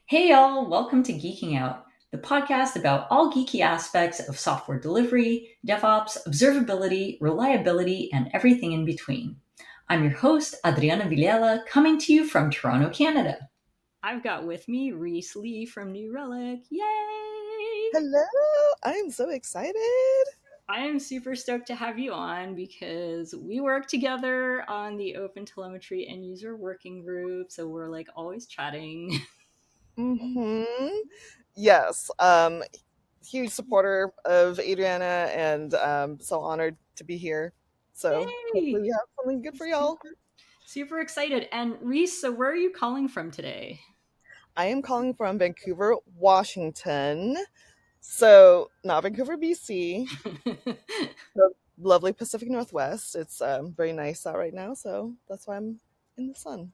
Hey y'all, welcome to Geeking Out, the podcast about all geeky aspects of software delivery, DevOps, observability, reliability, and everything in between. I'm your host, Adriana Villela, coming to you from Toronto, Canada. I've got with me Reese Lee from New Relic. Yay! Hello, I'm so excited. I am super stoked to have you on because we work together on the OpenTelemetry end user working group, so we're like always chatting. hmm Yes, huge supporter of Adriana and so honored to be here. So hopefully Yay! we have something good for y'all. Super excited. And Reese, so where are you calling from today? I am calling from Vancouver, Washington. So not Vancouver, BC. The lovely Pacific Northwest. It's very nice out right now, so that's why I'm in the sun.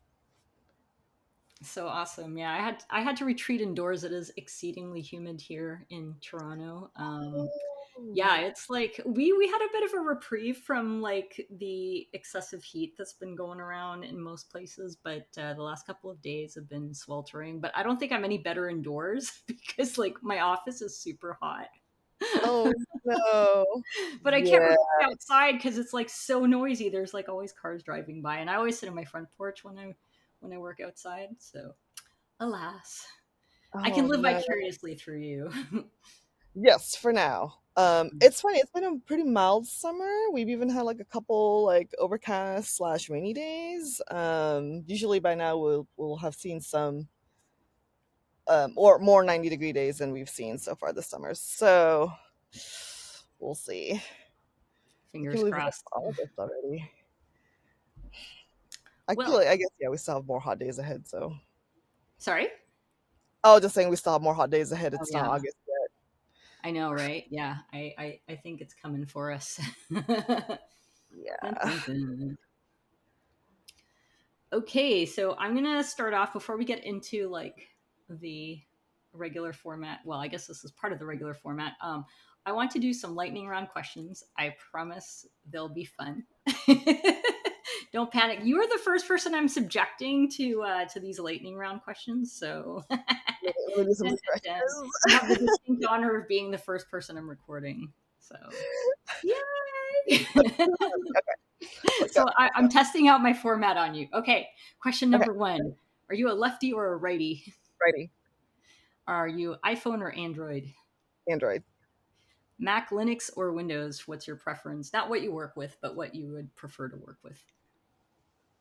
So awesome. Yeah, I had to retreat indoors. It is exceedingly humid here in Toronto. Yeah, Oh. it's like we had a bit of a reprieve from like the excessive heat that's been going around in most places, but the last couple of days have been sweltering. But I don't think I'm any better indoors because like my office is super hot. Oh no. But I can't Yeah. record outside because it's like so noisy. There's like always cars driving by, and I always sit on my front porch when I work outside. So, alas, I can Oh live no. vicariously through you. Yes, for now. It's funny. It's been a pretty mild summer. We've even had like a couple like overcast slash rainy days. Usually by now we'll have seen some or more 90-degree days than we've seen so far this summer. So we'll see. I can't Fingers believe it's crossed. August already. Well, I guess yeah, we still have more hot days ahead. So sorry. I was just saying we still have more hot days ahead. Oh It's not yeah, August yet. I know, right? Yeah, I think it's coming for us. Dun, Yeah. dun, dun. Okay, so I'm gonna start off before we get into like the regular format. Well, I guess this is part of the regular format. I want to do some lightning round questions. I promise they'll be fun. Don't panic. You are the first person I'm subjecting to these lightning round questions, so dun, Let me do some dun, dun. You have the stretches. distinct honor of being the first person I'm recording. So, yay! Let's go. So I'm testing out my format on you. Okay, question Okay, number one. Are you a lefty or a righty? righty. Are you iPhone or Android? Android. Mac, Linux, or Windows? What's your preference? Not what you work with, but what you would prefer to work with.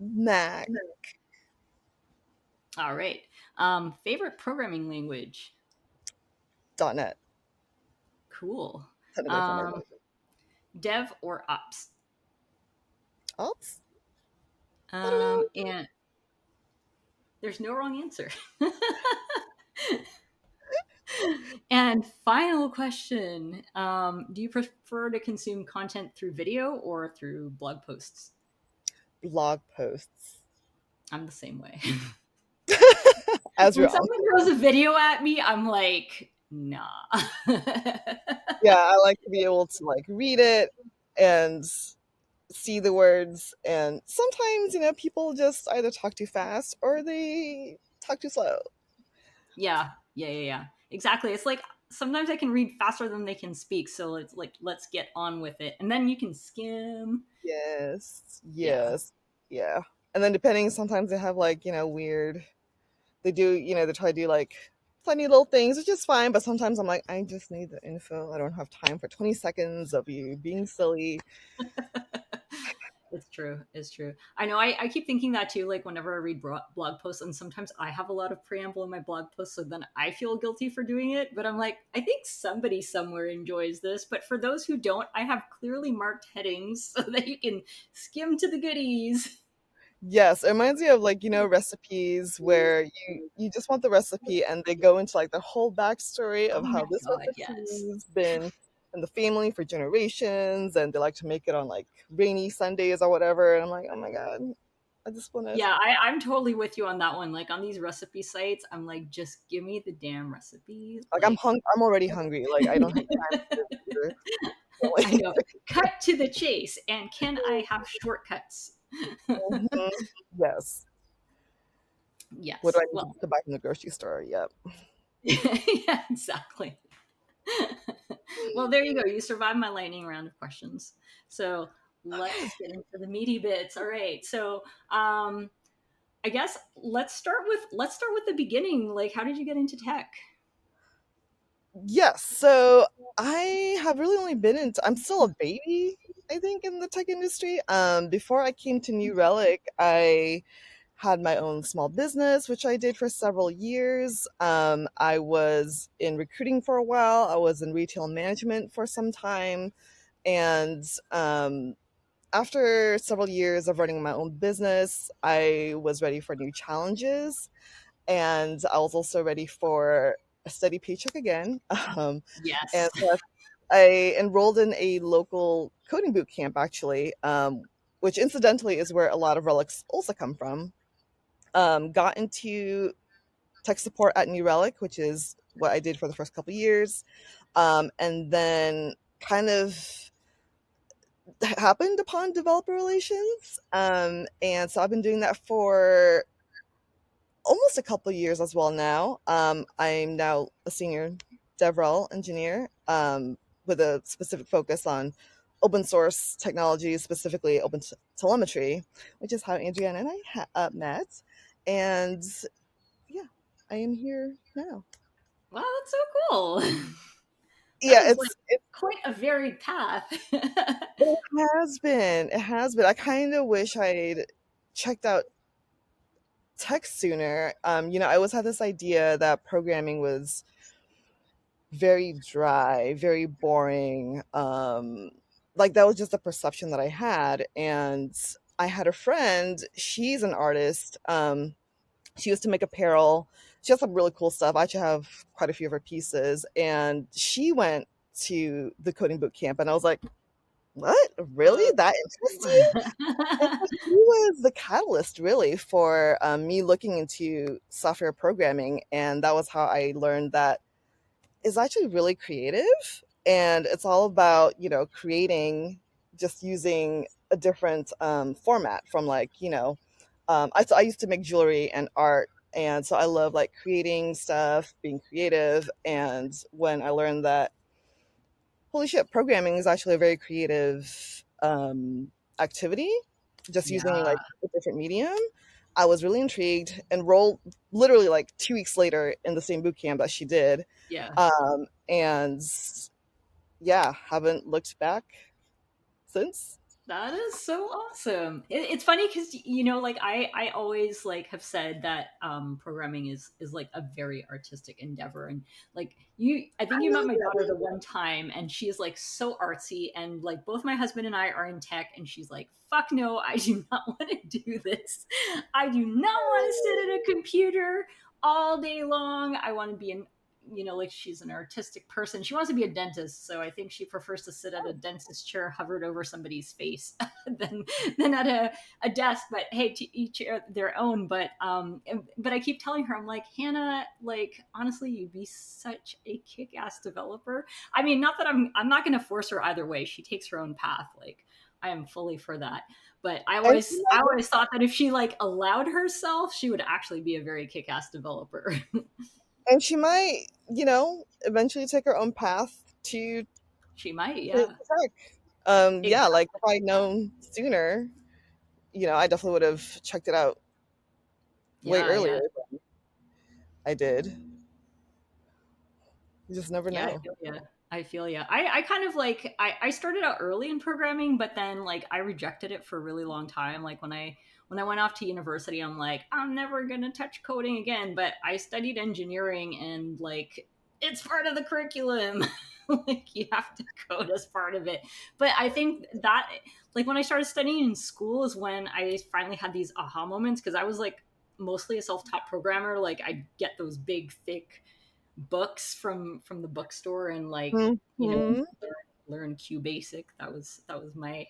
Mac. All right. Favorite programming language? .NET. Cool. Technical framework. Um, Dev or ops? Ops? I don't know. And there's no wrong answer. And final question. Do you prefer to consume content through video or through blog posts? Blog posts. I'm the same way. As When we're all. someone throws a video at me, I'm like, nah. Yeah, I like to be able to like read it and see the words. And sometimes, people just either talk too fast or they talk too slow. Yeah. Exactly. It's like sometimes I can read faster than they can speak, so it's like let's get on with it. And then you can skim. Yes. Yeah. Yes. Yeah. And then depending, sometimes they have like, weird, they do, they try to do like funny little things, which is fine. But sometimes I'm like, I just need the info. I don't have time for 20 seconds of you being silly. It's true. It's true. I know. I keep thinking that too. Like whenever I read blog posts, and sometimes I have a lot of preamble in my blog posts, so then I feel guilty for doing it. But I'm like, I think somebody somewhere enjoys this. But for those who don't, I have clearly marked headings so that you can skim to the goodies. Yes, it reminds me of like, recipes where you just want the recipe and they go into like the whole backstory Oh of my how this god, yes. recipe's been in the family for generations and they like to make it on like rainy Sundays or whatever. And I'm like, oh my God, I just want to, Yeah, I'm totally with you on that one. Like on these recipe sites, I'm like, just give me the damn recipe. like Like, I'm already hungry. Like I don't have time for this I either. know. Cut to the chase. And can I have shortcuts? Mhm. Yes. What do Yes. I need Well, to buy from the grocery store? Yep. yeah, exactly. Well, there you go. You survived my lightning round of questions. So let's get into the meaty bits. All right. So I guess let's start with the beginning. Like, how did you get into tech? Yes. So I have really only been in. I'm still a baby, I think, in the tech industry. Before I came to New Relic, I had my own small business, which I did for several years. I was in recruiting for a while. I was in retail management for some time, and after several years of running my own business, I was ready for new challenges, and I was also ready for a steady paycheck again. And Yes. so I enrolled in a local coding boot camp, actually, which incidentally is where a lot of relics also come from. Got into tech support at New Relic, which is what I did for the first couple of years, and then kind of happened upon developer relations. And so I've been doing that for almost a couple of years as well now. I'm now a senior DevRel engineer, with a specific focus on open source technologies, specifically OpenTelemetry, which is how Adriana and I met. And yeah, I am here now. Wow, that's so cool. That Yeah, is like it quite a varied path. has been. It has been. I kind of wish I'd checked out tech sooner. I always had this idea that programming was very dry, very boring. Like that was just the perception that I had. And I had a friend, she's an artist. She used to make apparel. She has some really cool stuff. I actually have quite a few of her pieces. And she went to the coding boot camp, and I was like, what? Really? Oh. That interests you? And so she was the catalyst, really, for me looking into software programming. And that was how I learned that is actually really creative, and it's all about creating, just using a different format from, like, I used to make jewelry and art, and so I love like creating stuff, being creative. And when I learned that, holy shit, programming is actually a very creative activity, just using Yeah, like a different medium, I was really intrigued, enrolled literally like 2 weeks later in the same boot camp that she did. yeah. And yeah, haven't looked back since. That is so awesome. It's funny because like I always like have said that programming is like a very artistic endeavor, and like I I think you met know my daughter that. the one time, and she is like so artsy, and like both my husband and I are in tech, and she's like, "Fuck no, I do not want to do this. I do not want to sit at a computer all day long. I want to be an like she's an artistic person. She wants to be a dentist, so I think she prefers to sit at a dentist chair hovered over somebody's face than at a desk. But hey, to each their own. But I keep telling her, I'm like, Hannah, like honestly, you'd be such a kick-ass developer. I mean, not that I'm not going to force her either way. She takes her own path. Like I am fully for that. But I And she always I might, always thought that if she like allowed herself, she would actually be a very kick-ass developer. eventually take her own path to She might, to yeah. tech. Yeah, Exactly. like if I'd known sooner, I definitely would have checked it out way Yeah, earlier yeah. than I did. You just never Yeah, I know. feel yeah. I feel yeah. I kind of like I started out early in programming, but then like I rejected it for a really long time. Like when I went off to university, I'm like, I'm never gonna touch coding again. But I studied engineering and like it's part of the curriculum. Like you have to code as part of it. But I think that like when I started studying in school is when I finally had these aha moments because I was like mostly a self-taught programmer. Like I get those big thick books from the bookstore and like Hmm. learn Q basic. That was my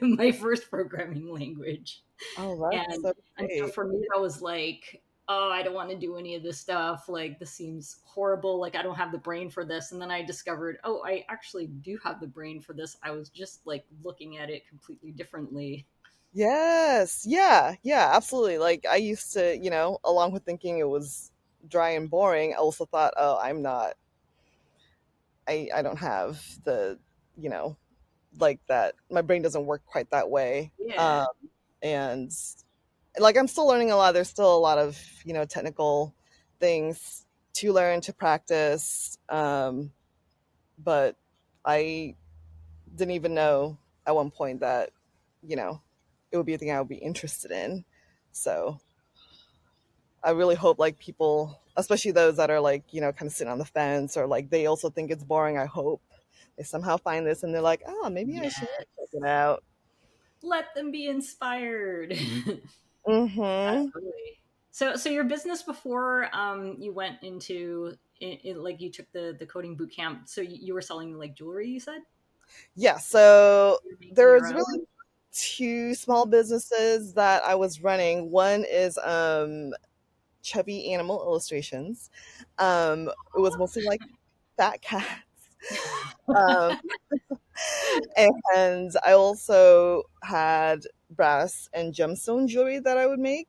my first programming language. Oh, that's and so and so great. for me that was like, oh, I don't want to do any of this stuff, like this seems horrible, like I don't have the brain for this. And then I discovered, oh, I actually do have the brain for this. I was just like looking at it completely differently. Yes. Yeah. Yeah. Absolutely. Like I used to, along with thinking it was dry and boring, I also thought, oh, I'm not. I don't have the, you know, like that. My brain doesn't work quite that way. Yeah. And like I'm still learning a lot. There's still a lot of technical things to learn to practice. But I didn't even know at one point that you know it would be a thing I would be interested in. So I really hope like people, especially those that are like kind of sitting on the fence or like they also think it's boring. I hope they somehow find this and they're like, oh, maybe I Yeah. should check it out. Let them be inspired. Yeah, Mm-hmm. totally. So your business before you went into like you took the coding boot camp. So you were selling like jewelry, you said? Yeah, so You're making your there's own? really two small businesses that I was running. One is Chubby Animal Illustrations. It was mostly like fat cats. Um, and I also had brass and gemstone jewelry that I would make.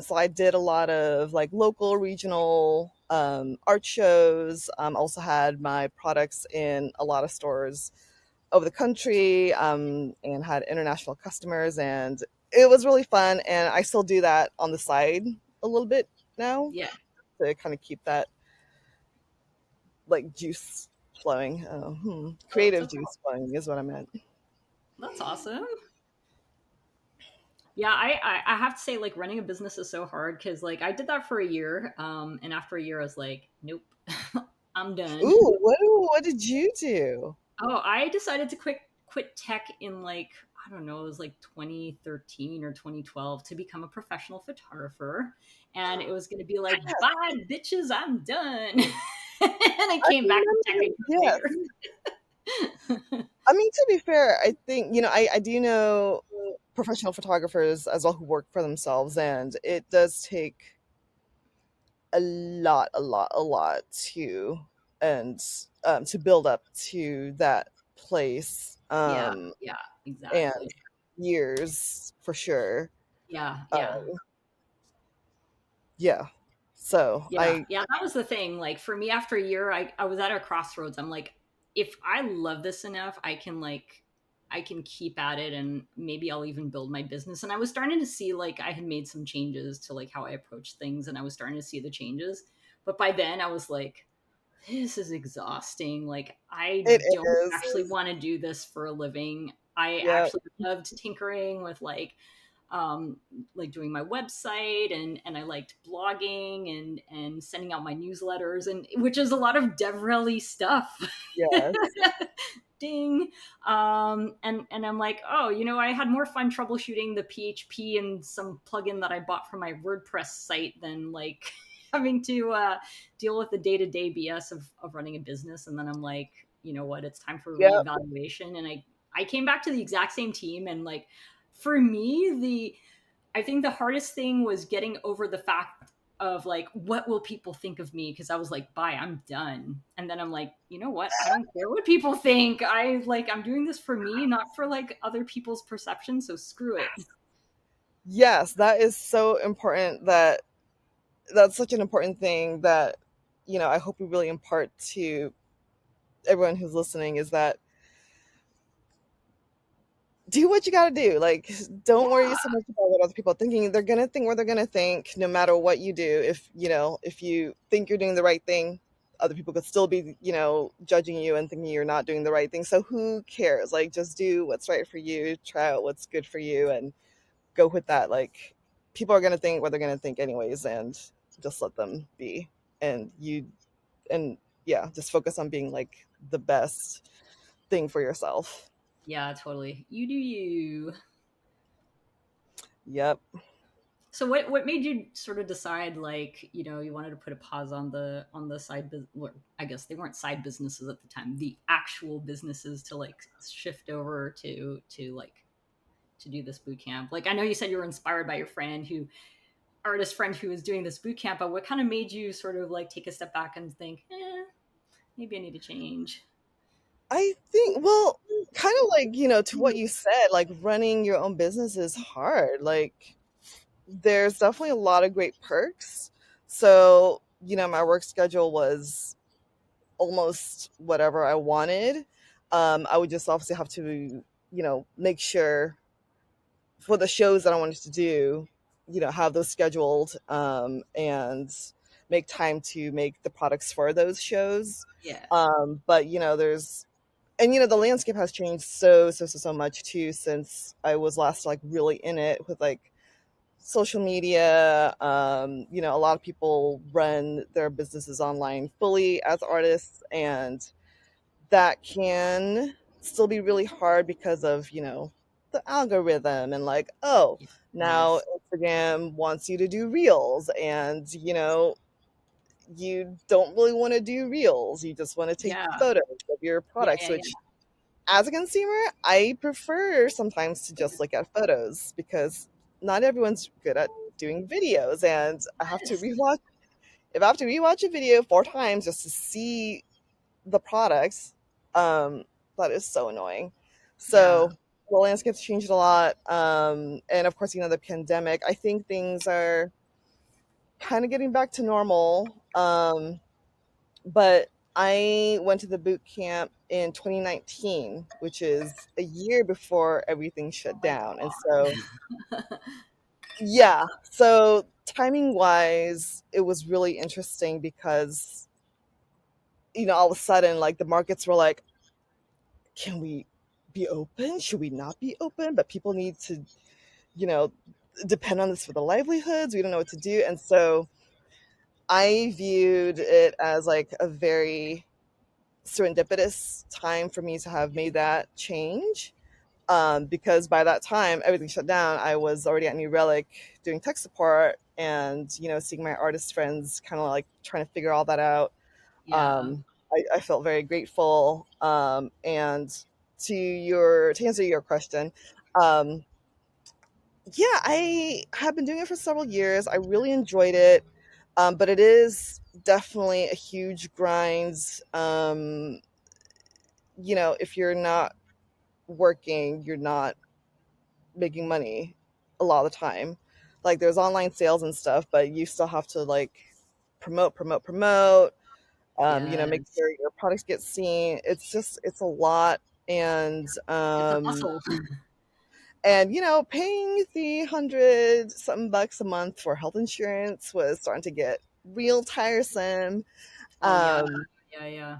So I did a lot of like local, regional art shows. Also had my products in a lot of stores over the country, and had international customers, and it was really fun. And I still do that on the side a little bit now Yeah. to kind of keep that like juice flowing. Oh, Creative juice flowing is what I meant. that's awesome. Yeah, I have to say, like, running a business is so hard because, like, I did that for a year, and after a year, I was like, nope, I'm done. Ooh, what did you do? Oh, I decided to quit tech in like I don't know, it was like 2013 or 2012 to become a professional photographer, and it was going to be like, bye, bitches, I'm done. And I I came back to tech a remember, yes. year later. I mean, to be fair, I think, I do know professional photographers as well who work for themselves, and it does take a lot to and to build up to that place, Yeah, yeah, and exactly. years for sure. Yeah, Uh, yeah. yeah. So Yeah, yeah, that was the thing. Like for me, after a year, I was at a crossroads. I'm like, if I love this enough, I can keep at it, and maybe I'll even build my business. And I was starting to see like I had made some changes to like how I approach things, and I was starting to see the changes. But by then, I was like, this is exhausting. Like I it don't is. actually want to do this for a living. I Yeah. actually loved tinkering with um, like doing my website, and I liked blogging and sending out my newsletters, and which is a lot of DevRel stuff. Yes. Ding. And I'm like, oh, I had more fun troubleshooting the PHP and some plugin that I bought for my WordPress site than like having to deal with the day-to-day BS of running a business. And then I'm like, you know what, it's time for Yep. reevaluation. And I came back to the exact same team, and like for me, I think the hardest thing was getting over the fact of like, what will people think of me? Because I was like, bye, I'm done. And then I'm like, you know what? I don't care what people think. I'm doing this for me, not for like other people's perception. So screw it. Yes, that is so important. That's such an important thing that I hope we really impart to everyone who's listening, is that do what you got to do. Like, don't worry so much about what other people are thinking. They're gonna think what they're gonna think, no matter what you do. If you think you're doing the right thing, other people could still be judging you and thinking you're not doing the right thing. So who cares? Like, just do what's right for you. Try out what's good for you, and go with that. Like, people are gonna think what they're gonna think anyways, and just let them be. And yeah, just focus on being like the best thing for yourself. Yeah, totally. You do you. Yep. So what made you sort of decide like you wanted to put a pause on the I guess they weren't side businesses at the time, the actual businesses, to like shift over to like to do this boot camp? Like I know you said you were inspired by your artist friend who was doing this boot camp, but what kind of made you sort of like take a step back and think, maybe I need to change? I think, well, kind of like, to what you said, like running your own business is hard. Like, there's definitely a lot of great perks. So, my work schedule was almost whatever I wanted. I would just obviously have to, make sure for the shows that I wanted to do, have those scheduled, and make time to make the products for those shows. Yeah. But there's and the landscape has changed so much too since I was last like really in it with like social media. A lot of people run their businesses online fully as artists, and that can still be really hard because of, the algorithm and like, oh, now Yes. Instagram wants you to do reels, and you don't really want to do reels. You just want to take Yeah. photos of your Yeah. products, Yeah. Yeah. which as a consumer, I prefer sometimes to just look at photos because not everyone's good at doing videos, and I have to Yes. rewatch if I have to rewatch a video 4 times just to see the products, that is so annoying. Yeah. So the landscape's changed a lot, and of course, the pandemic. I think things are kind of getting back to normal. But I went to the boot camp in 2019, which is a year before everything Oh shut my down. And so, god. yeah, so timing wise, it was really interesting because, all of a sudden, like the markets were like, can we be open? Should we not be open? But people need to, you know, depend on this for the livelihoods. We don't know what to do. And so I viewed it as like a very serendipitous time for me to have made that change, because by that time everything shut down. I was already at New Relic doing tech support, and seeing my artist friends kind of like trying to figure all that out. Yeah. I felt very grateful, and to answer your question, um, yeah, I have been doing it for several years. I really enjoyed it, but it is definitely a huge grind. If you're not working, you're not making money a lot of the time. Like there's online sales and stuff, but you still have to like promote. Make Yes. sure your products get seen. It's a lot, and It's a hustle. paying the hundred something bucks a month for health insurance was starting to get real tiresome. Oh yeah. Um, Yeah. Yeah.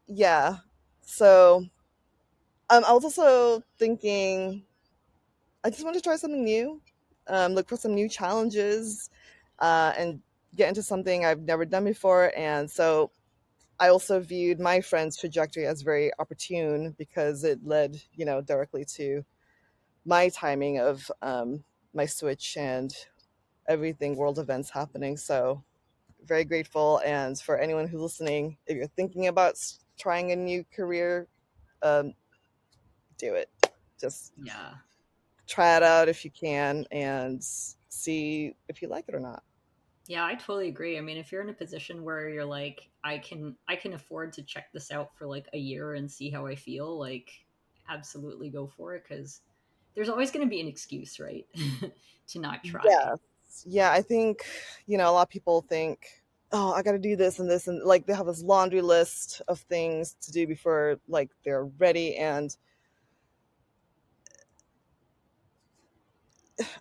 yeah, so I was also thinking I just want to try something new, look for some new challenges, and get into something I've never done before. And so I also viewed my friend's trajectory as very opportune because it led, directly to my timing of, my switch and everything world events happening. So very grateful. And for anyone who's listening, if you're thinking about trying a new career, um, do it. Just Yeah. try it out if you can and see if you like it or not. Yeah, I totally agree. I mean, if you're in a position where you're like, I can afford to check this out for like a year and see how I feel, like absolutely go for it because there's always going to be an excuse, right? To not try. Yes. Yeah, I think, a lot of people think, oh, I got to do this and this. And like they have this laundry list of things to do before like they're ready. And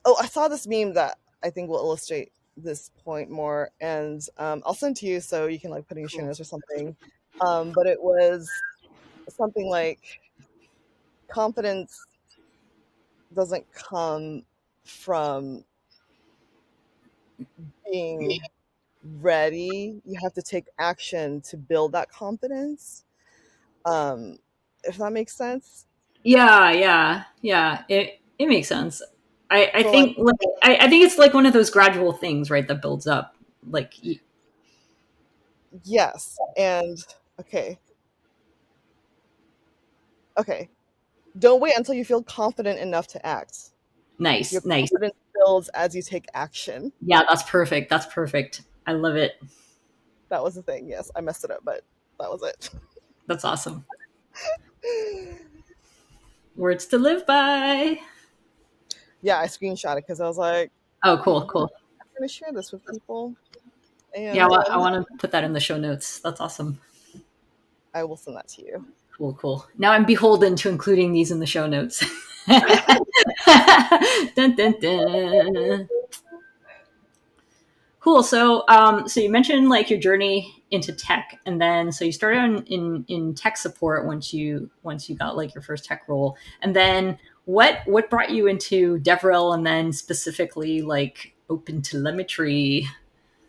oh, I saw this meme that I think will illustrate this point more. And I'll send to you so you can like put in your show Cool. notes or something. But it was something like confidence doesn't come from being ready. You have to take action to build that confidence. Um, if that makes sense. Yeah, yeah, yeah. It makes sense. I So like, think like I think it's like one of those gradual things, right, that builds up. Like yes, and okay, okay. Don't wait until you feel confident enough to act. Your nice, nice. confidence builds as you take action. Yeah, that's perfect. That's perfect. I love it. That was the thing. Yes, I messed it up, but that was it. That's awesome. Words to live by. Yeah, I screenshot it because I was like, Oh, cool, hmm, cool. I'm going to share this with people. Yeah, And well, I want to put that in the show notes. That's awesome. I will send that to you. Cool, cool. Now I'm beholden to including these in the show notes. Dun, dun, dun. Cool. So, so you mentioned like your journey into tech, and then so you started in tech support once you got like your first tech role, and then what brought you into DevRel, and then specifically like OpenTelemetry?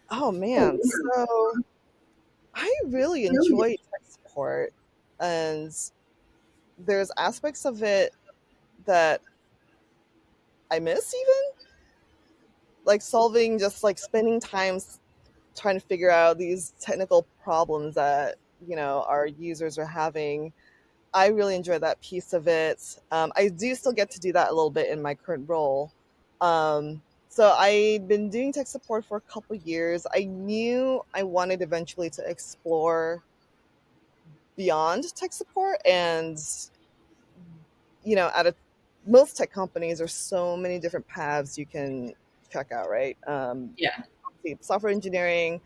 Oh, man. So I really enjoy tech support. And there's aspects of it that I miss, even like solving, just like spending time trying to figure out these technical problems that, our users are having. I really enjoy that piece of it. I do still get to do that a little bit in my current role. So I've been doing tech support for a couple years. I knew I wanted eventually to explore beyond tech support, and at most tech companies, there's so many different paths you can check out, right? Yeah, Software engineering,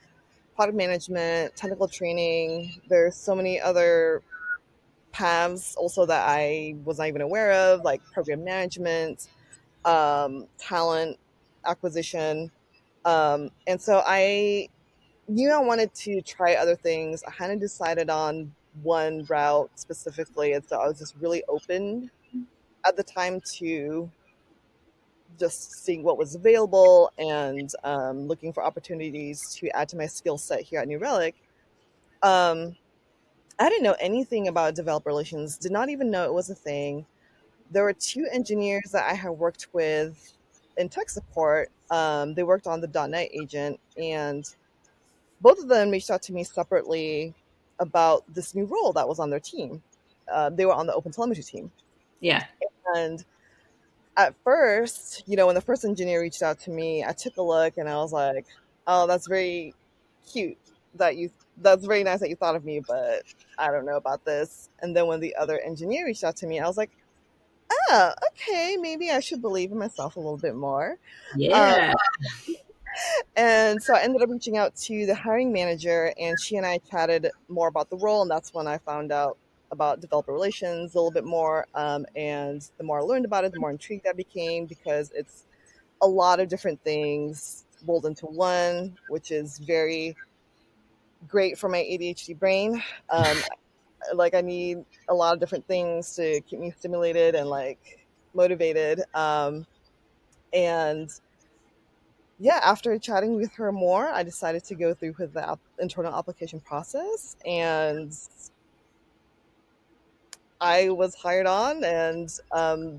product management, technical training. There's so many other paths also that I was not even aware of, like program management, talent acquisition. And so I knew I wanted to try other things. I hadn't decided on one route specifically. And so I was just really open at the time to just seeing what was available and looking for opportunities to add to my skill set here at New Relic. Um, I didn't know anything about developer relations, did not even know it was a thing. There were two engineers that I had worked with in tech support. They worked on the .NET agent, and both of them reached out to me separately about this new role that was on their team. They were on the OpenTelemetry team. yeah, And at first, when the first engineer reached out to me, I took a look and I was like, "Oh, that's very cute that's very nice that you thought of me, but I don't know about this." And then when the other engineer reached out to me, I was like, "Oh, okay, maybe I should believe in myself a little bit more." Um, yeah, and so I ended up reaching out to the hiring manager, and she and I chatted more about the role, and that's when I found out about developer relations a little bit more. And the more I learned about it, the more intrigued I became, because it's a lot of different things rolled into one, which is very great for my ADHD brain. Like I need a lot of different things to keep me stimulated and like motivated. And yeah, after chatting with her more, I decided to go through with the internal application process, and I was hired on. And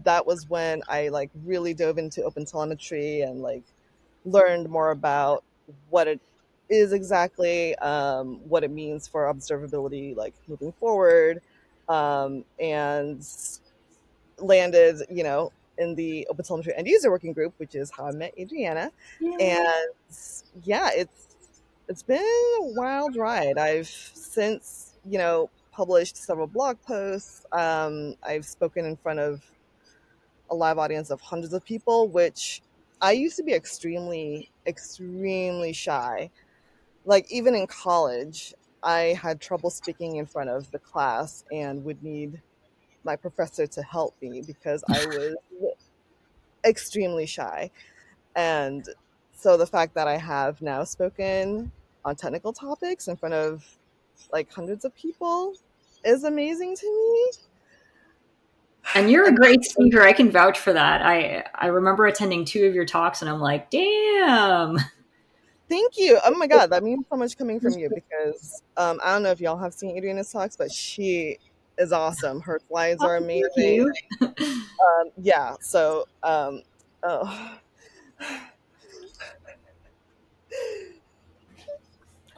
that was when I like really dove into OpenTelemetry and like learned more about what it is exactly, what it means for observability, like moving forward, and landed, in the OpenTelemetry end user working group, which is how I met Adriana. yeah. And yeah, it's been a wild ride. I've since, published several blog posts. I've spoken in front of a live audience of hundreds of people, which I used to be extremely, extremely shy. Like even in college, I had trouble speaking in front of the class and would need my professor to help me because I was extremely shy. And so the fact that I have now spoken on technical topics in front of like hundreds of people is amazing to me. And you're a And great speaker. I can vouch for that. I remember attending two of your talks, and I'm like, damn. thank you. Oh my god, that means so much coming from you, because I don't know if y'all have seen Adriana's talks, but she is awesome. Her slides Oh, are thank amazing. you. Yeah, so oh.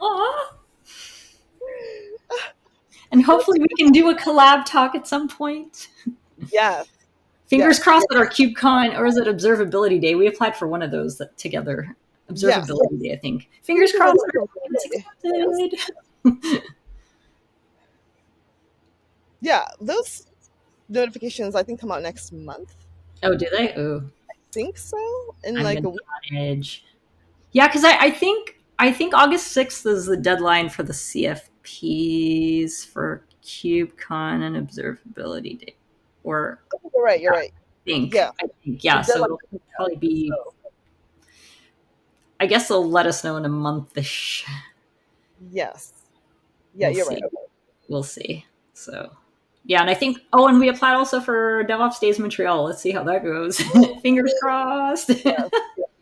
Aw. And hopefully we can do a collab talk at some point. Yes, Fingers yes, crossed at our KubeCon, or is it Observability Day? We applied for one of those together. yes. Observability Day, I think. I think Fingers it was crossed a that little it gets bit. Yes. accepted. Yeah, those notifications I think come out next month. Oh, do they? Oh, Think so, in I'm like gonna a be week. on edge. Yeah, because I think August 6th is the deadline for the CFPs for KubeCon and Observability Day. Or You're right. You're yeah, right. Yeah, I think the yeah. So deadline. it'll probably be. So I guess they'll let us know in a monthish. yes, yeah, We'll you're right. see. Okay. We'll see. So yeah, and I think. Oh, and we applied also for DevOps Days Montreal. Let's see how that goes. Fingers crossed. Yes,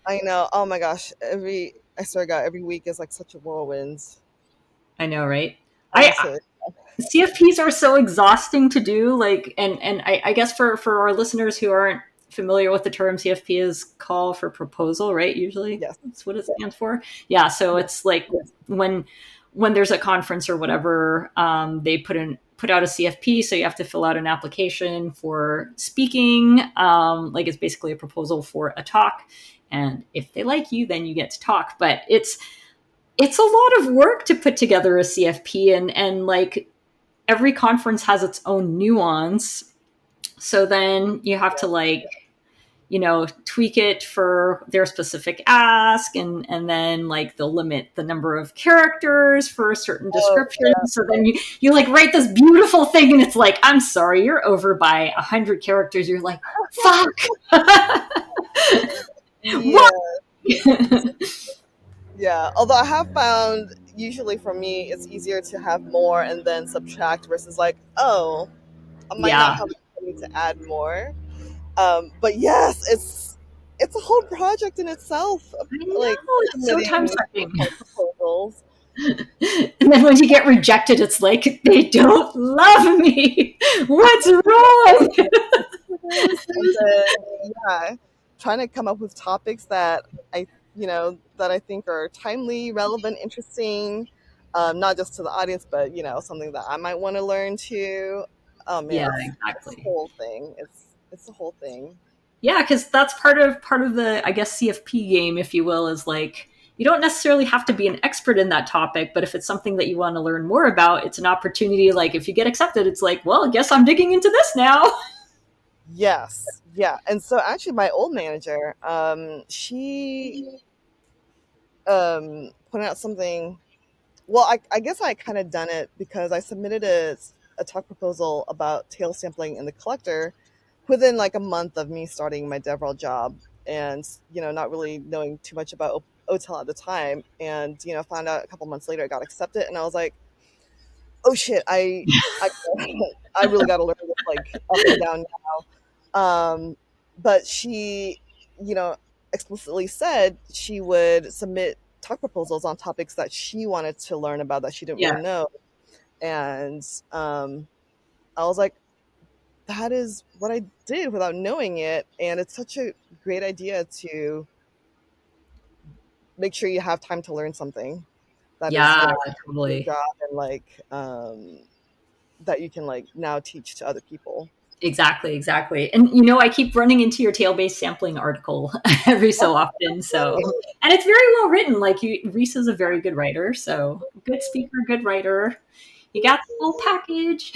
I know. Oh my gosh, I swear to God, every week is like such a whirlwind. I know, right? I Honestly, CFPs are so exhausting to do. Like, and I guess for our listeners who aren't familiar with the term, CFP is call for proposal, right? Usually, yes, that's what it yes, stands for. Yeah. So yes. it's like when when there's a conference or whatever, they put out a CFP, so you have to fill out an application for speaking. Like it's basically a proposal for a talk, and if they like you, then you get to talk. But it's a lot of work to put together a CFP, and like every conference has its own nuance. So then you have to like, tweak it for their specific ask, and then like they'll limit the number of characters for a certain Oh, description. So then you like write this beautiful thing and it's like, I'm sorry, you're over by 100 characters. You're like, fuck. yeah, What? yeah. Although I have found usually for me it's easier to have more and then subtract versus like, oh, I might not Yeah, have need to add more. But yes, it's a whole project in itself. I Like know, it's so time submitting sucking. proposals. And then when you get rejected, it's like, they don't love me. What's wrong? And then yeah, trying to come up with topics that that I think are timely, relevant, interesting, not just to the audience, but something that I might want to learn too. Oh man, Yeah, it's a exactly. whole thing. It's a whole thing. Yeah, because that's part of the, I guess, CFP game, if you will, is like you don't necessarily have to be an expert in that topic, but if it's something that you want to learn more about, it's an opportunity. Like if you get accepted, it's like, well, I guess I'm digging into this now. Yes, yeah. And so actually, my old manager, she pointed out something. Well, I guess I kind of done it because I submitted a talk proposal about tail sampling in the collector within like a month of me starting my DevRel job, and not really knowing too much about OTel at the time, and found out a couple months later I got accepted, and I was like, oh shit, I I really got to learn this like up and down now. But she, you know, explicitly said she would submit talk proposals on topics that she wanted to learn about that she didn't Yeah, really know. And I was like, that is what I did without knowing it. And it's such a great idea to make sure you have time to learn something that is, yeah, your totally. job, and like that you can like now teach to other people. Exactly, exactly. And I keep running into your tail-based sampling article every so often. So, and it's very well written. Like Reese is a very good writer. So, good speaker, good writer. You got the whole package.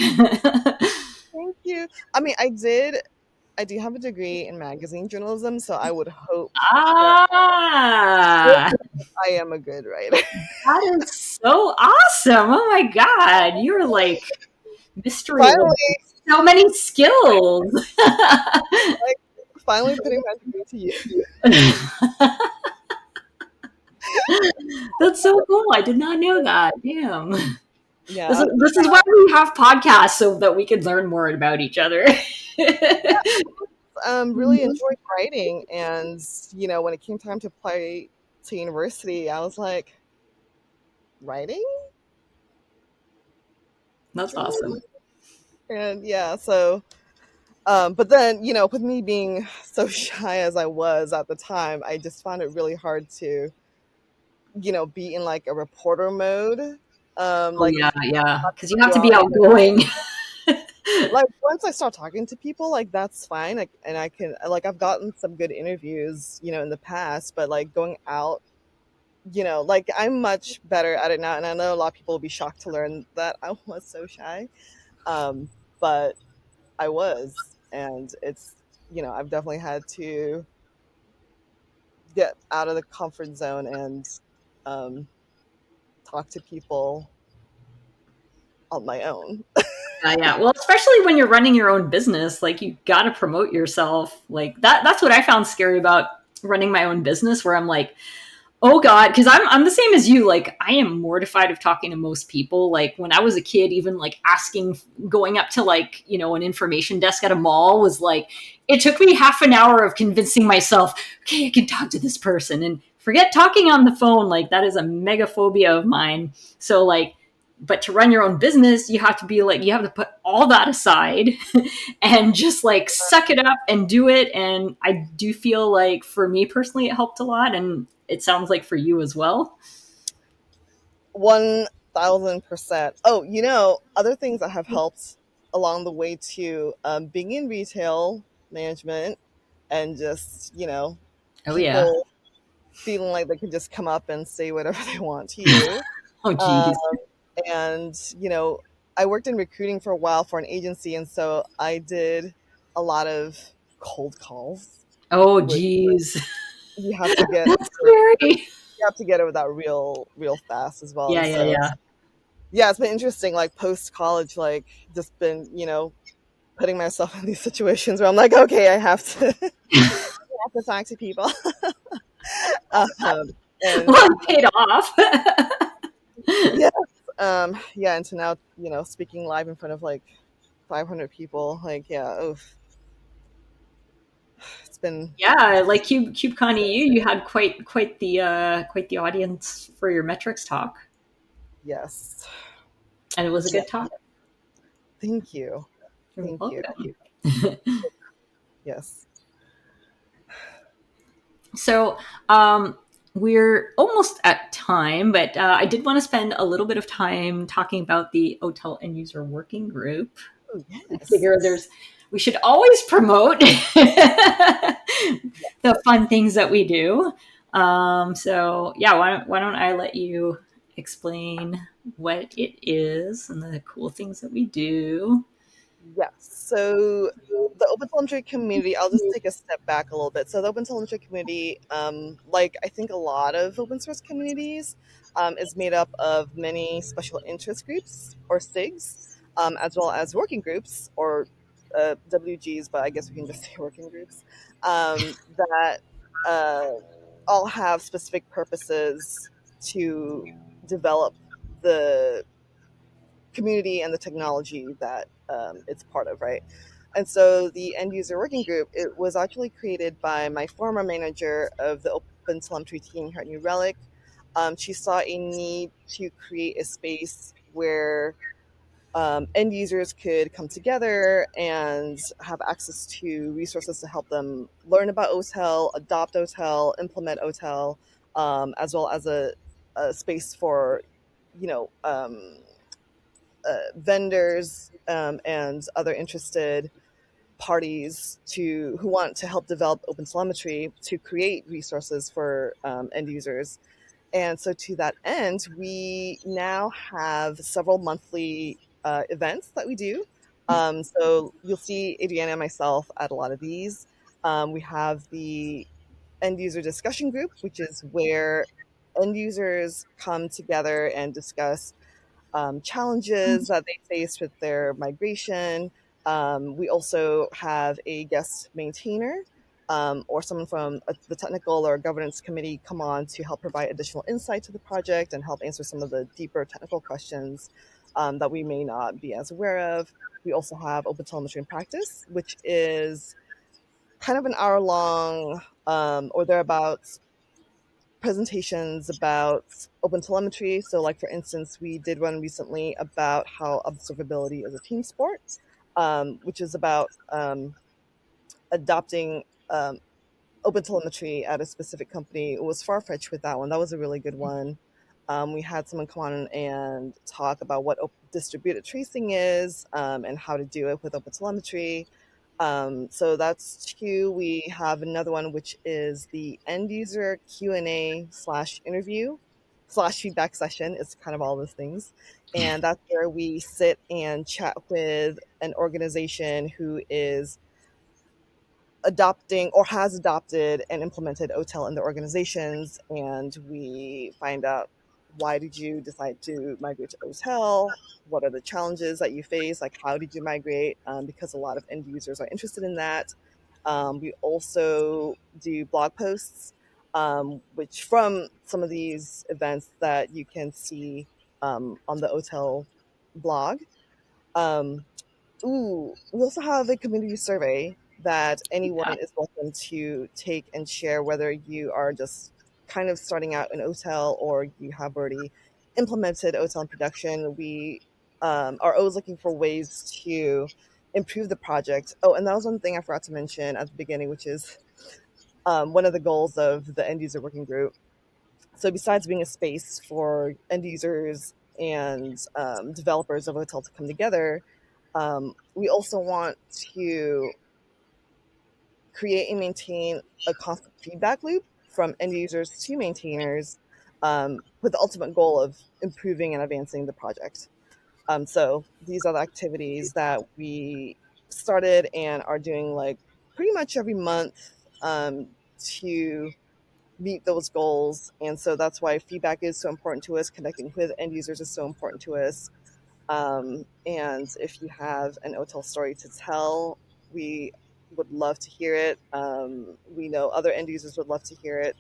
Thank you. I mean, I do have a degree in magazine journalism, so I would hope that Ah, I am a good writer. that is so awesome. Oh my God. You're like mystery woman. Finally, So many skills. like, finally putting my degree to use. That's so cool. I did not know that. Damn. This is Yeah, this is why we have podcasts so that we can learn more about each other. really enjoyed writing, and when it came time to apply to university, I was like, writing, That's awesome. and yeah, so. But then, with me being so shy as I was at the time, I just found it really hard to, be in like a reporter mode. Oh Like yeah, yeah. Because you have you to be are. outgoing. Like once I start talking to people, like that's fine. Like, and I can like I've gotten some good interviews, in the past, but like going out, like I'm much better at it now, and I know a lot of people will be shocked to learn that I was so shy. Um, but I was, and it's, I've definitely had to get out of the comfort zone and um, talk to people on my own. Yeah. Well, especially when you're running your own business, like you got to promote yourself. Like that's what I found scary about running my own business, where I'm like, oh God, because I'm the same as you. Like I am mortified of talking to most people. Like when I was a kid, even like asking, going up to like an information desk at a mall was like, it took me half an hour of convincing myself, okay, I can talk to this person, and forget talking on the phone. Like that is a mega phobia of mine. So like, but to run your own business, you have to be like, you have to put all that aside and just like suck it up and do it. And I do feel like for me personally, it helped a lot. And it sounds like for you as well. 1000%. Oh, other things that have helped along the way too, being in retail management and just, Oh yeah. people feeling like they can just come up and say whatever they want to you. Oh Um, geez. and, I worked in recruiting for a while for an agency. And so I did a lot of cold calls, Oh which geez. you have to get That's scary. you have to get over that real fast as well. Yeah, And yeah, so yeah. yeah, it's been interesting, like post college, like just been, putting myself in these situations where I'm like, okay, I have to I have to talk to people. And Well, it paid off. yes, yeah, and so now, speaking live in front of like 500 people, like, yeah, oof, it's been, Yeah, like CubeCon EU, you had quite the audience for your metrics talk, yes, and it was a yeah, good talk. thank you, You're thank you, welcome. yes, So, we're almost at time, but I did want to spend a little bit of time talking about the OTel end user working group. oh I yes, figure we should always promote the fun things that we do. So yeah, why don't I let you explain what it is and the cool things that we do? yes. So the open telemetry community, I'll just take a step back a little bit. So the open telemetry community, like I think a lot of open source communities, is made up of many special interest groups or SIGs, as well as working groups or WGs, but I guess we can just say working groups, that uh, all have specific purposes to develop the community and the technology that it's part of, right? And so the end user working group, it was actually created by my former manager of the Open Telemetry team here at New Relic. She saw a need to create a space where end users could come together and have access to resources to help them learn about OTel, adopt OTel, implement OTel, as well as a space for, you know, um, vendors and other interested parties who want to help develop OpenTelemetry to create resources for end users. And so, to that end, we now have several monthly events that we do. So, you'll see Adriana and myself at a lot of these. We have the end user discussion group, which is where end users come together and discuss challenges that they face with their migration. We also have a guest maintainer or someone from the technical or governance committee come on to help provide additional insight to the project and help answer some of the deeper technical questions that we may not be as aware of. We also have open telemetry in practice, which is kind of an hour long or thereabouts presentations about open telemetry. So, like for instance, we did one recently about how observability is a team sport, which is about adopting open telemetry at a specific company. It was Farfetch with that one. That was a really good one. We had someone come on and talk about what distributed tracing is and how to do it with OpenTelemetry. So that's two. We have another one, which is the end user Q&A / interview slash feedback session. It's kind of all those things. And that's where we sit and chat with an organization who is adopting or has adopted and implemented OTEL in their organizations, and we find out, why did you decide to migrate to OTEL? What are the challenges that you face? Like, how did you migrate? Because a lot of end users are interested in that. We also do blog posts, which from some of these events that you can see on the OTEL blog. Um, Ooh, we also have a community survey that anyone Yeah. is welcome to take and share, whether you are just kind of starting out in OTEL or you have already implemented OTEL in production. We are always looking for ways to improve the project. Oh, and that was one thing I forgot to mention at the beginning, which is one of the goals of the end user working group. So besides being a space for end users and developers of OTEL to come together, we also want to create and maintain a constant feedback loop from end users to maintainers, with the ultimate goal of improving and advancing the project. So these are the activities that we started and are doing like pretty much every month, to meet those goals. And so that's why feedback is so important to us. Connecting with end users is so important to us. And if you have an OTEL story to tell, we would love to hear it. We know other end users would love to hear it.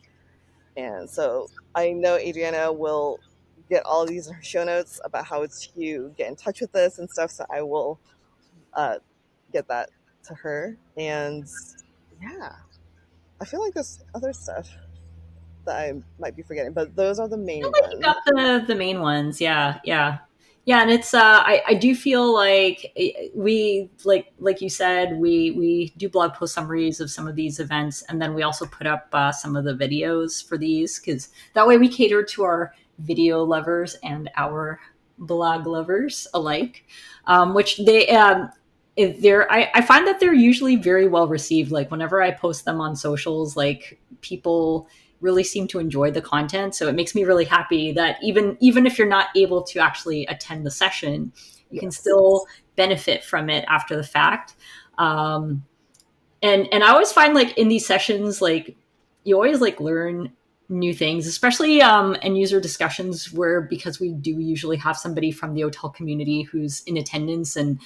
And so I know Adriana will get all of these in her show notes about how to get in touch with us and stuff. So I will uh, get that to her. And yeah, I feel like there's other stuff that I might be forgetting, but those are the Feel main like you ones. got the main ones. Yeah, yeah, yeah. And it's I do feel like we like you said, we do blog post summaries of some of these events, and then we also put up some of the videos for these, because that way we cater to our video lovers and our blog lovers alike, which they if they're I find that they're usually very well received. Like whenever I post them on socials, like people really seem to enjoy the content. So it makes me really happy that even if you're not able to actually attend the session, you can Yes. still benefit from it after the fact. And I always find like in these sessions, like you always like learn new things, especially end user discussions, where because we do usually have somebody from the hotel community who's in attendance, and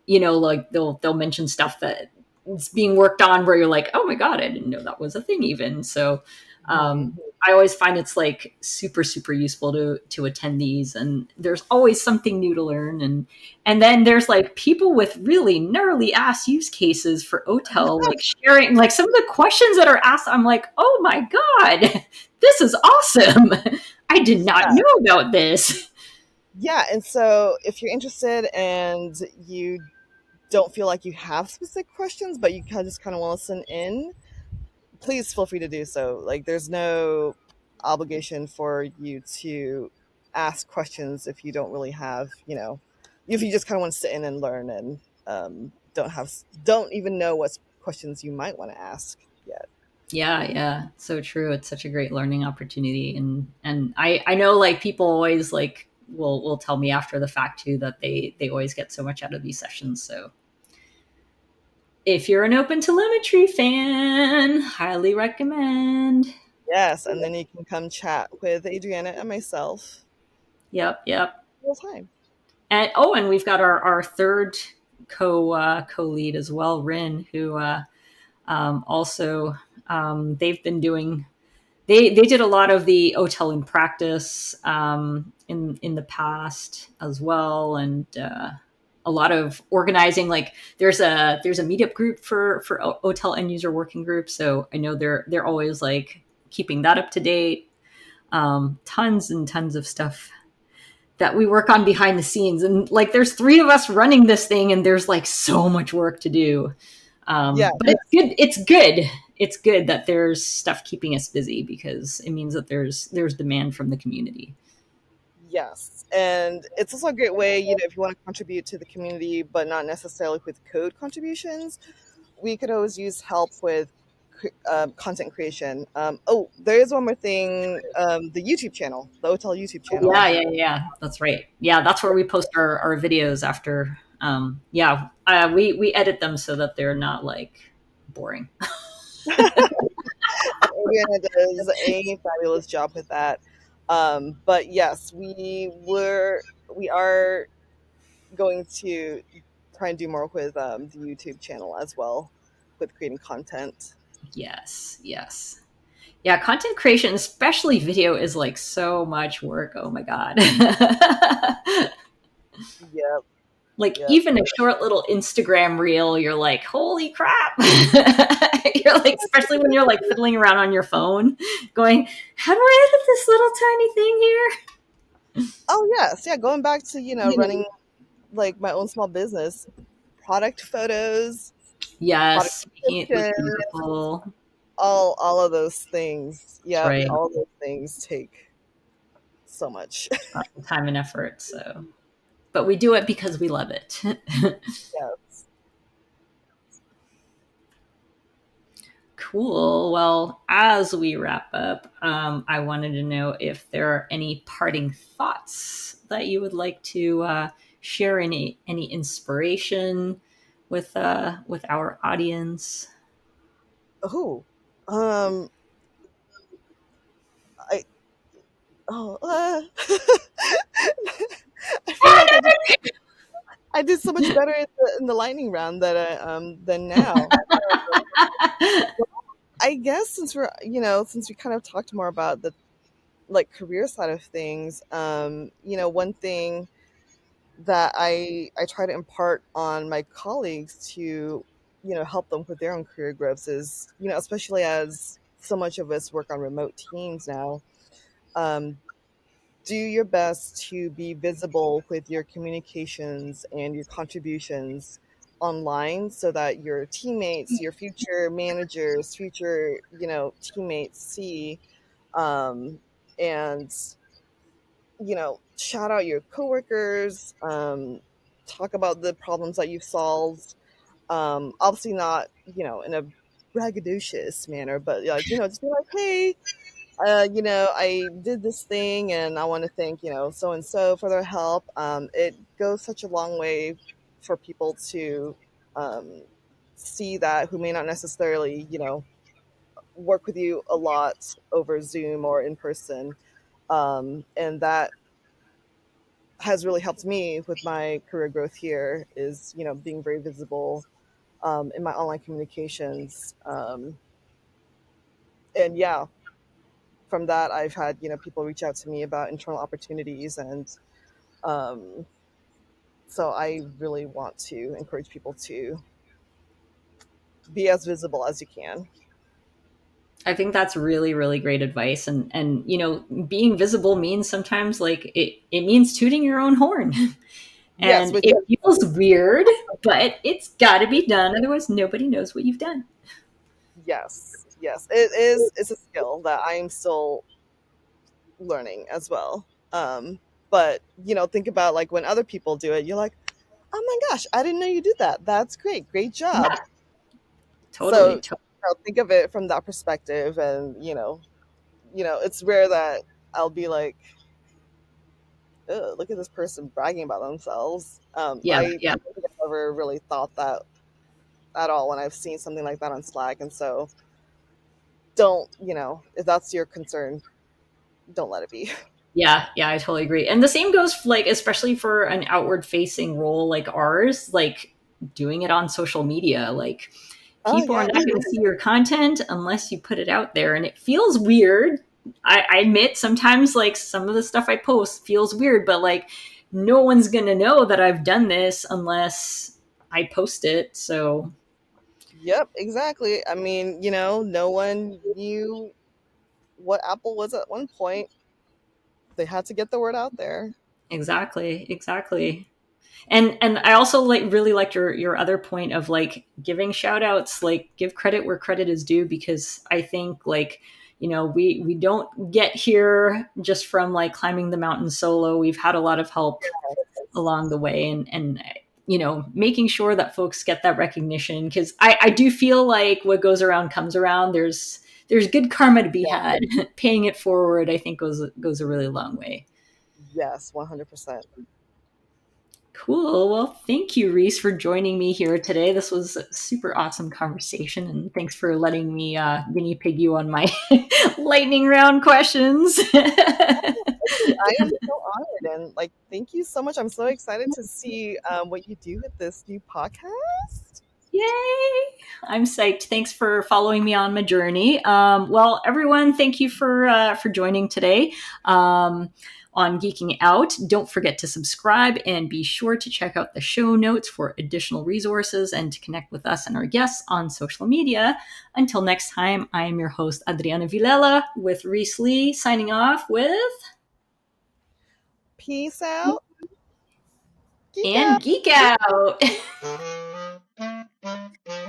you know, like they'll mention stuff that it's being worked on where you're like, oh my god, I didn't know that was a thing even. So Mhm. I always find it's like super useful to attend these, and there's always something new to learn. And then there's like people with really gnarly ass use cases for OTEL, like sharing like some of the questions that are asked. I'm like, oh my god, this is awesome. I did not Yeah. know about this. Yeah. And so if you're interested and you don't feel like you have specific questions, but you just kind of want to listen in, please feel free to do so. Like, there's no obligation for you to ask questions if you don't really have, if you just kind of want to sit in and learn and don't even know what questions you might want to ask yet. Yeah, yeah, so true. It's such a great learning opportunity, and I know like people always like will tell me after the fact too that they always get so much out of these sessions. So if you're an open telemetry fan, highly recommend. Yes, and then you can come chat with Adriana and myself Yep, yep. all the time. And oh, and we've got our third co lead as well, Rin, who also they've been doing they did a lot of the hotel in practice in the past as well, and a lot of organizing. Like there's a meetup group for hotel end user working group, so I know they're always like keeping that up to date. Tons and tons of stuff that we work on behind the scenes, and like there's three of us running this thing, and there's like so much work to do. Yeah, But it's good. It's good. It's good that there's stuff keeping us busy, because it means that there's demand from the community. yes. And it's also a great way, if you want to contribute to the community, but not necessarily with code contributions, we could always use help with content creation. Oh, there is one more thing. The YouTube channel, the Hotel YouTube channel. Yeah, yeah, yeah. That's right. Yeah, that's where we post our videos after. Yeah, we edit them so that they're not like boring. Adriana does a fabulous job with that. But yes, we are going to try and do more with the YouTube channel as well, with creating content. Yes, yes. Yeah, content creation, especially video, is like so much work. Oh my god. Yep, Like yep. even a short little Instagram reel, you're like, holy crap. You're like, especially when you're like fiddling around on your phone, going, how do I edit this little tiny thing here? Oh yes, yeah. Going back to You know, running like my own small business, product photos, product yes, making it look description, beautiful. all of those things. That's Yep, right. all of those things take so much. Lots of time and effort. So, but we do it because we love it. Yes. Cool. Well, as we wrap up, I wanted to know if there are any parting thoughts that you would like to share. Any inspiration with our audience. Oh, um, I oh, I feel like I did so much better in the lightning round than now. I guess since we kind of talked more about the like career side of things, one thing that I try to impart on my colleagues to help them with their own career growths is especially as so much of us work on remote teams now. Um, do your best to be visible with your communications and your contributions online so that your teammates, your future managers, future teammates see, um, and shout out your coworkers, talk about the problems that you've solved. Obviously not, in a braggadocious manner, but like, just be like, hey, I did this thing and I want to thank, so and so for their help. It goes such a long way for people to um, see that who may not necessarily, work with you a lot over Zoom or in person. And that has really helped me with my career growth here is being very visible in my online communications, and yeah, from that I've had people reach out to me about internal opportunities, and um, so I really want to encourage people to be as visible as you can. I think that's really, really great advice. And being visible means sometimes like it means tooting your own horn. Yes, And with it feels weird, but it's got to be done. Otherwise, nobody knows what you've done. yes, it's a skill that I am still learning as well. But think about like when other people do it, you're like, oh my gosh, I didn't know you did that. That's great job. Yeah, So totally. think of it from that perspective, and it's rare that I'll be like, ugh, look at this person bragging about themselves. Yeah, I yeah. don't think I've ever really thought that at all when I've seen something like that on Slack, and so don't, if that's your concern, don't let it be. Yeah, yeah, I totally agree. And the same goes like especially for an outward facing role like ours, like doing it on social media. Like Oh people are yeah, not going to see your content unless you put it out there, and it feels weird. I admit sometimes like some of the stuff I post feels weird, but like no one's going to know that I've done this unless I post it. So yep, exactly. I mean, no one knew what Apple was at one point. They had to get the word out there. exactly, exactly. And I also like really liked your other point of like giving shout outs, like give credit where credit is due, because I think like we don't get here just from like climbing the mountain solo. We've had a lot of help along the way, and making sure that folks get that recognition, because I do feel like what goes around comes around. There's good karma to be Yeah. had. Paying it forward, I think, goes a really long way. Yes, 100%. Cool. Well, thank you, Reese, for joining me here today. This was a super awesome conversation, and thanks for letting me guinea pig you on my lightning round questions. I am so honored and like thank you so much. I'm so excited to see what you do with this new podcast. Yay! I'm psyched. Thanks for following me on my journey. Well, everyone, thank you for joining today on Geeking Out. Don't forget to subscribe and be sure to check out the show notes for additional resources and to connect with us and our guests on social media. Until next time, I am your host, Adriana Vilela, with Reese Lee, signing off with Peace out. Geek and out. Geek Out.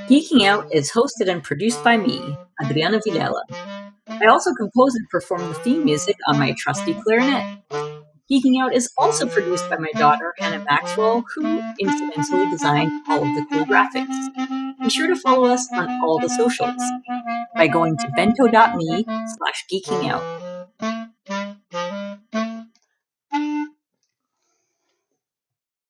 Geeking Out is hosted and produced by me, Adriana Vilela. I also compose and perform the theme music on my trusty clarinet. Geeking Out is also produced by my daughter, Hannah Maxwell, who incidentally designed all of the cool graphics. Be sure to follow us on all the socials by going to bento.me/geekingout.